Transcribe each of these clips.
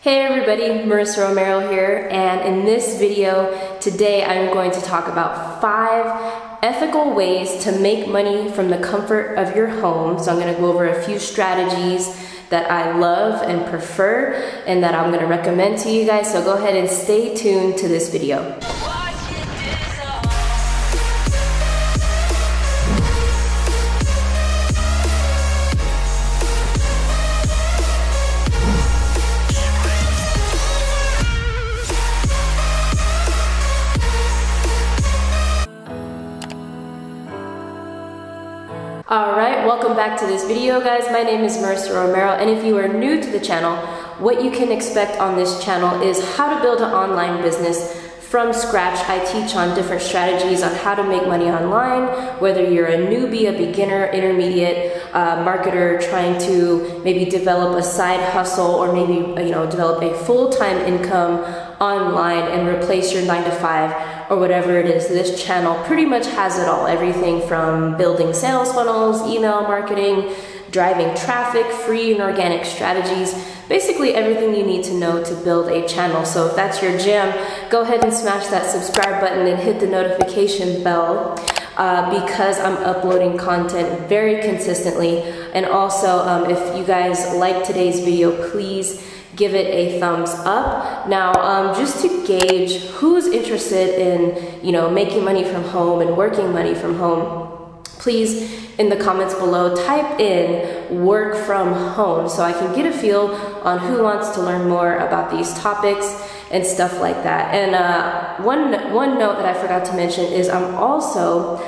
Hey everybody, Marissa Romero here, and in this video today I'm going to talk about 5 ethical ways to make money from the comfort of your home. So I'm going to go over a few strategies that I love and prefer and that I'm going to recommend to you guys, so go ahead and stay tuned to this video. Alright, welcome back to this video guys. My name is Marissa Romero, and if you are new to the channel, what you can expect on this channel is how to build an online business from scratch. I teach on different strategies on how to make money online, whether you're a newbie, a beginner, intermediate, marketer trying to maybe develop a side hustle or maybe develop a full-time income online and replace your 9-to-5 or whatever it is. This channel pretty much has it all. Everything from building sales funnels, email marketing, driving traffic, free and organic strategies, basically everything you need to know to build a channel. So if that's your jam, go ahead and smash that subscribe button and hit the notification bell because I'm uploading content very consistently. And also, if you guys like today's video, please give it a thumbs up. Now, just to gauge who's interested in, making money from home and working money from home, please, in the comments below, type in work from home so I can get a feel on who wants to learn more about these topics and stuff like that. And one note that I forgot to mention is I'm also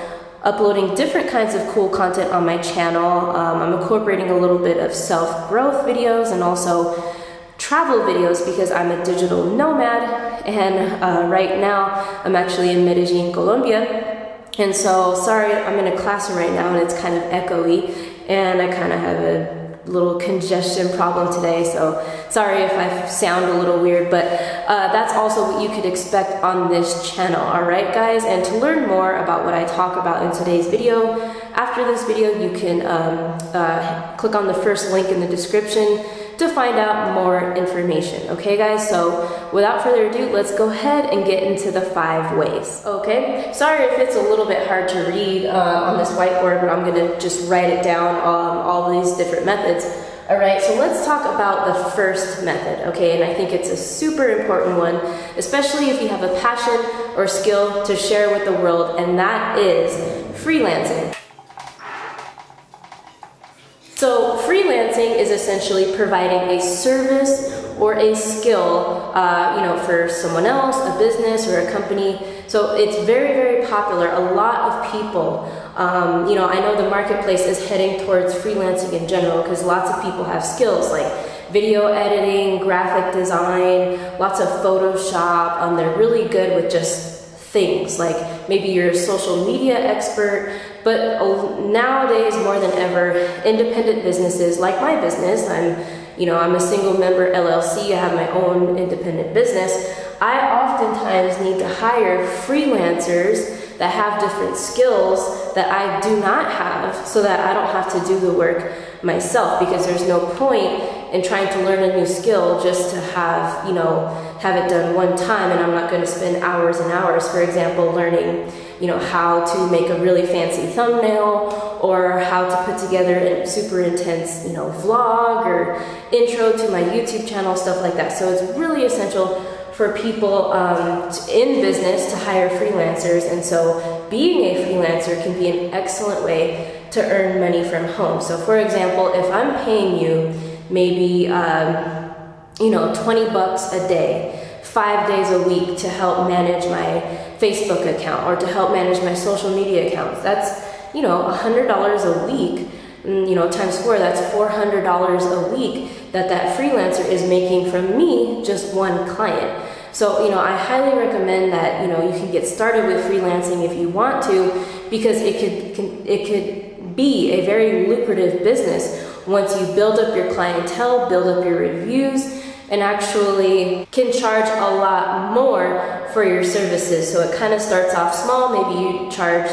uploading different kinds of cool content on my channel. I'm incorporating a little bit of self-growth videos and also travel videos because I'm a digital nomad, and right now I'm actually in Medellin, Colombia. And so, sorry, I'm in a classroom right now and it's kind of echoey, and I kind of have a little congestion problem today, so sorry if I sound a little weird, but that's also what you could expect on this channel, alright guys? And to learn more about what I talk about in today's video, after this video you can click on the first link in the description to find out more information, okay guys? So without further ado, let's go ahead and get into the 5 ways, okay? Sorry if it's a little bit hard to read on this whiteboard, but I'm gonna just write it down, all these different methods. All right, so let's talk about the first method, okay? And I think it's a super important one, especially if you have a passion or skill to share with the world, and that is freelancing. So freelancing is essentially providing a service or a skill, for someone else, a business or a company. So it's very, very popular. A lot of people, I know the marketplace is heading towards freelancing in general because lots of people have skills like video editing, graphic design, lots of Photoshop. They're really good with just things like maybe you're a social media expert, but nowadays more than ever, independent businesses like my business, I'm a single member LLC, I have my own independent business. I oftentimes need to hire freelancers that have different skills that I do not have so that I don't have to do the work myself, because there's no point in trying to learn a new skill just to have it done one time, and I'm not going to spend hours and hours, for example, learning how to make a really fancy thumbnail or how to put together a super intense vlog or intro to my YouTube channel, stuff like that. So it's really essential for people in business to hire freelancers, and so being a freelancer can be an excellent way to earn money from home. So for example, if I'm paying you maybe 20 bucks a day, 5 days a week to help manage my Facebook account or to help manage my social media accounts, that's $100 a week, times 4, that's $400 a week that freelancer is making from me, just one client. So, I highly recommend that, you can get started with freelancing if you want to, because it could be a very lucrative business once you build up your clientele, build up your reviews, and actually can charge a lot more for your services. So it kind of starts off small. Maybe you charge,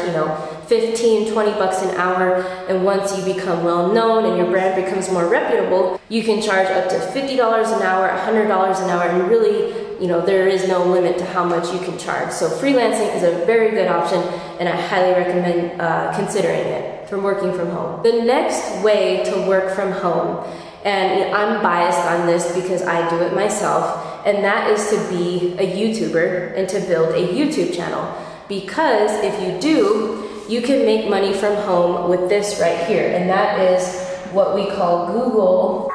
15, 20 bucks an hour, and once you become well known and your brand becomes more reputable, you can charge up to $50 an hour, $100 an hour, and really, there is no limit to how much you can charge. So freelancing is a very good option, and I highly recommend considering it from working from home. The next way to work from home, and I'm biased on this because I do it myself, and that is to be a YouTuber and to build a YouTube channel. Because if you do, you can make money from home with this right here, and that is what we call Google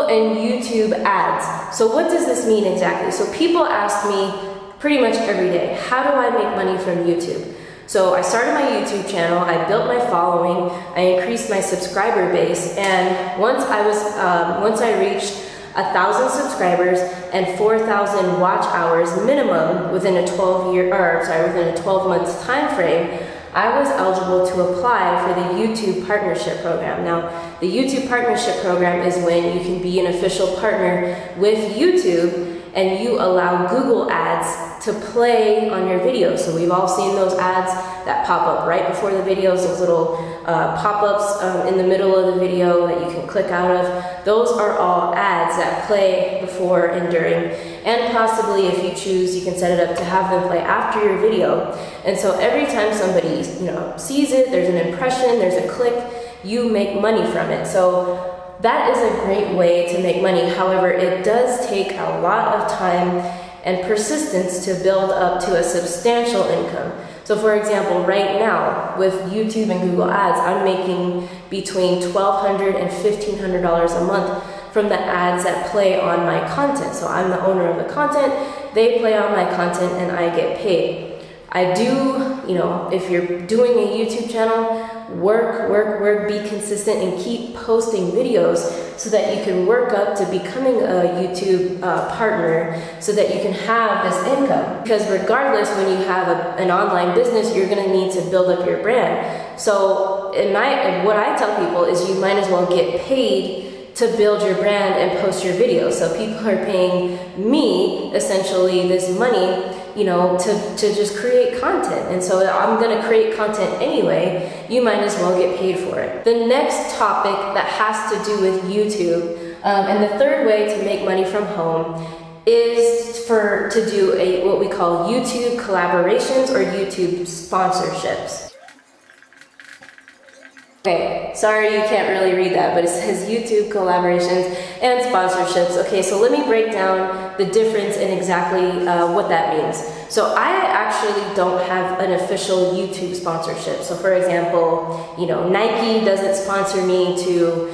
and YouTube ads. So what does this mean exactly? So people ask me pretty much every day, how do I make money from YouTube? So I started my YouTube channel, I built my following, I increased my subscriber base, and once I reached 1,000 subscribers and 4,000 watch hours minimum within a 12-month time frame, I was eligible to apply for the YouTube Partnership Program. Now, the YouTube Partnership Program is when you can be an official partner with YouTube and you allow Google ads to play on your videos. So we've all seen those ads that pop up right before the videos, those little pop-ups in the middle of the video that you can click out of. Those are all ads that play before and during, and possibly if you choose, you can set it up to have them play after your video. And so every time somebody sees it, there's an impression, there's a click, you make money from it. So that is a great way to make money. However, it does take a lot of time and persistence to build up to a substantial income. So for example, right now with YouTube and Google ads, I'm making between $1,200 and $1,500 a month from the ads that play on my content. So I'm the owner of the content, they play on my content, and I get paid. I do, if you're doing a YouTube channel, work, be consistent and keep posting videos so that you can work up to becoming a YouTube partner so that you can have this income. Because regardless, when you have an online business, you're gonna need to build up your brand. So what I tell people is you might as well get paid to build your brand and post your videos. So people are paying me essentially this money to just create content. And so I'm gonna create content anyway, you might as well get paid for it. The next topic that has to do with YouTube, and the third way to make money from home is to do what we call YouTube collaborations or YouTube sponsorships. Okay, sorry you can't really read that, but it says YouTube collaborations and sponsorships. Okay, so let me break down the difference and exactly what that means. So I actually don't have an official YouTube sponsorship. So for example, Nike doesn't sponsor me to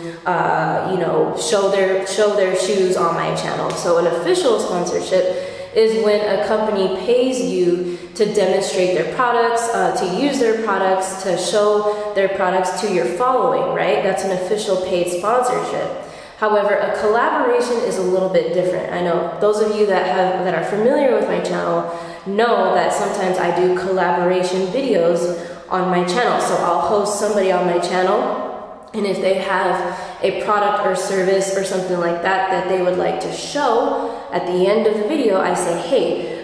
show their shoes on my channel. So an official sponsorship is when a company pays you to demonstrate their products, to use their products, to show their products to your following, right? That's an official paid sponsorship. However, a collaboration is a little bit different. I know those of you that are familiar with my channel know that sometimes I do collaboration videos on my channel. So I'll host somebody on my channel, and if they have a product or service or something like that they would like to show, at the end of the video, I say, hey,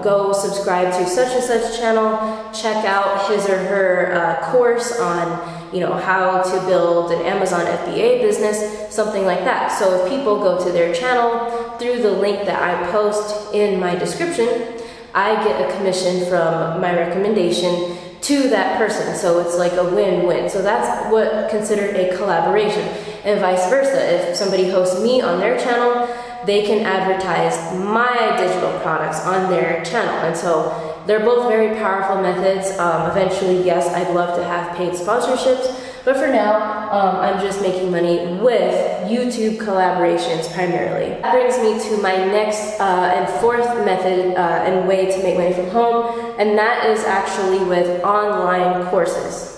go subscribe to such and such channel, check out his or her course on, how to build an Amazon FBA business, something like that. So if people go to their channel through the link that I post in my description, I get a commission from my recommendation to that person. So it's like a win-win. So that's what considered a collaboration. And vice versa. If somebody hosts me on their channel, they can advertise my digital products on their channel. And so they're both very powerful methods. Eventually, yes, I'd love to have paid sponsorships, but for now, I'm just making money with YouTube collaborations primarily. That brings me to my next and fourth method and way to make money from home, and that is actually with online courses.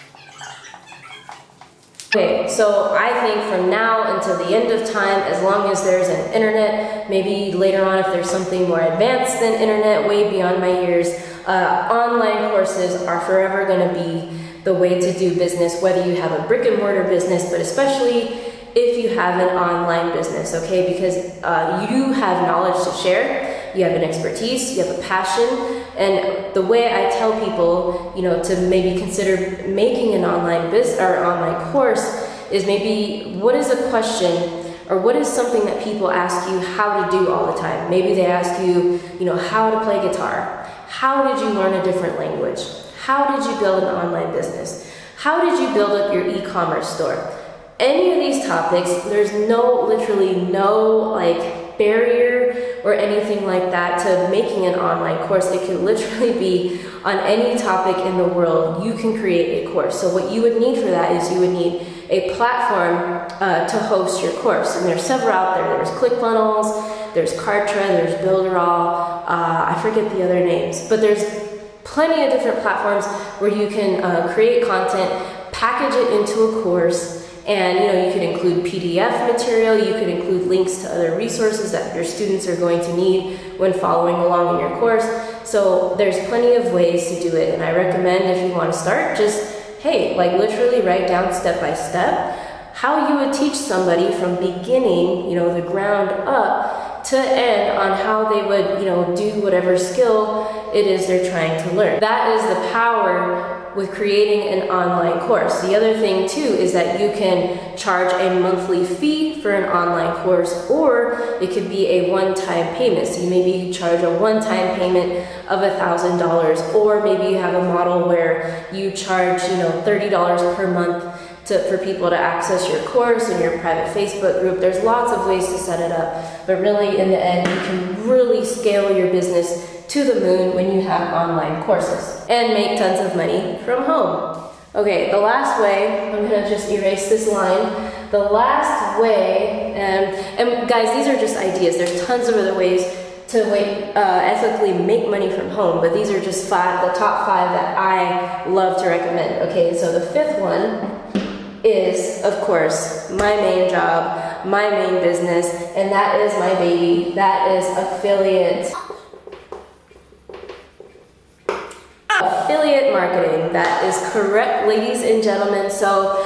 Okay, so I think from now until the end of time, as long as there's an internet, maybe later on if there's something more advanced than internet, way beyond my years, online courses are forever going to be the way to do business, whether you have a brick and mortar business, but especially if you have an online business, okay? Because you have knowledge to share, you have an expertise, you have a passion, and the way I tell people, you know, to maybe consider making an online business or online course is maybe what is a question or what is something that people ask you how to do all the time? Maybe they ask you, you know, how to play guitar. How did you learn a different language? How did you build an online business? How did you build up your e-commerce store? Any of these topics, there's literally no like barrier or anything like that to making an online course. It can literally be on any topic in the world. You can create a course. So what you would need for that is you would need a platform to host your course. And there's several out there. There's ClickFunnels, there's Kartra, there's Builderall, I forget the other names, but there's plenty of different platforms where you can create content, package it into a course, and you know, you could include PDF material, you could include links to other resources that your students are going to need when following along in your course. So there's plenty of ways to do it, and I recommend if you want to start, just, hey, like literally write down step by step how you would teach somebody from beginning, you know, the ground up to end on how they would, you know, do whatever skill it is they're trying to learn. That is the power with creating an online course. The other thing too is that you can charge a monthly fee for an online course, or it could be a one-time payment. So you maybe charge a one-time payment of $1,000, or maybe you have a model where you charge, you know, $30 per month for people to access your course and your private Facebook group. There's lots of ways to set it up, but really in the end, you can really scale your business to the moon when you have online courses and make tons of money from home. Okay, the last way, I'm gonna just erase this line. The last way, and guys, these are just ideas. There's tons of other ways to ethically make money from home, but these are just the top 5 that I love to recommend. Okay, so the 5th one is, of course, my main job, my main business, and that is my baby. That is affiliate marketing. That is correct, ladies and gentlemen. So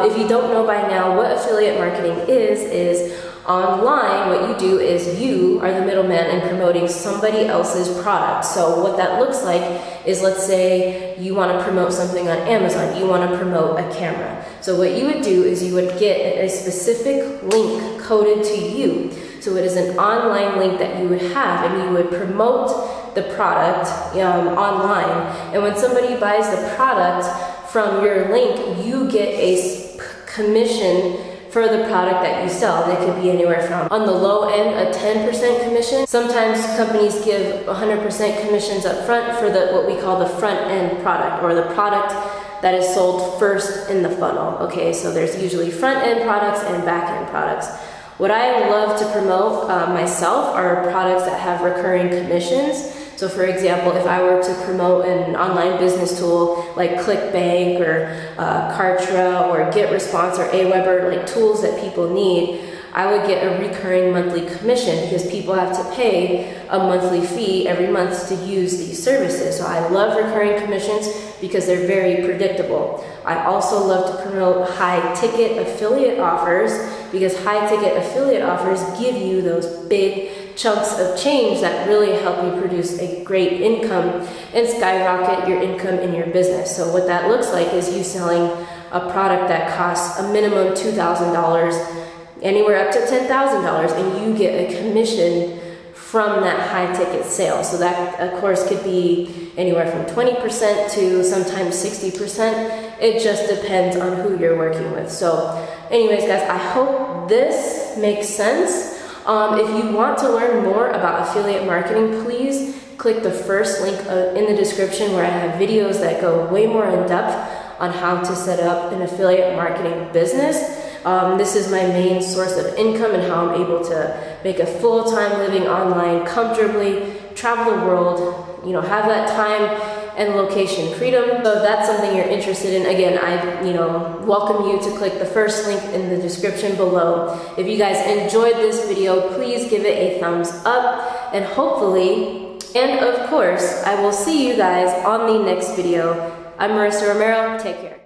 if you don't know by now what affiliate marketing is online, what you do is you are the middleman in promoting somebody else's product. So what that looks like is, let's say you want to promote something on Amazon, you want to promote a camera. So what you would do is you would get a specific link coded to you. So it is an online link that you would have, and you would promote the product online. And when somebody buys the product from your link, you get a commission for the product that you sell. It could be anywhere from, on the low end, a 10% commission. Sometimes companies give 100% commissions up front for what we call the front end product, or the product that is sold first in the funnel. Okay, so there's usually front end products and back end products. What I love to promote myself are products that have recurring commissions. So for example, if I were to promote an online business tool like ClickBank or Kartra or GetResponse or Aweber, like tools that people need, I would get a recurring monthly commission because people have to pay a monthly fee every month to use these services. So I love recurring commissions because they're very predictable. I also love to promote high ticket affiliate offers because high ticket affiliate offers give you those big chunks of change that really help you produce a great income and skyrocket your income in your business. So what that looks like is you selling a product that costs a minimum $2,000, anywhere up to $10,000, and you get a commission from that high ticket sale. So that, of course, could be anywhere from 20% to sometimes 60%. It just depends on who you're working with. So anyways, guys, I hope this makes sense. If you want to learn more about affiliate marketing, please click the first link in the description where I have videos that go way more in depth on how to set up an affiliate marketing business. This is my main source of income and how I'm able to make a full-time living online comfortably, travel the world, you know, have that time and location freedom. So if that's something you're interested in, again, I welcome you to click the first link in the description below. If you guys enjoyed this video, please give it a thumbs up, and hopefully, and of course, I will see you guys on the next video. I'm Marissa Romero. Take care.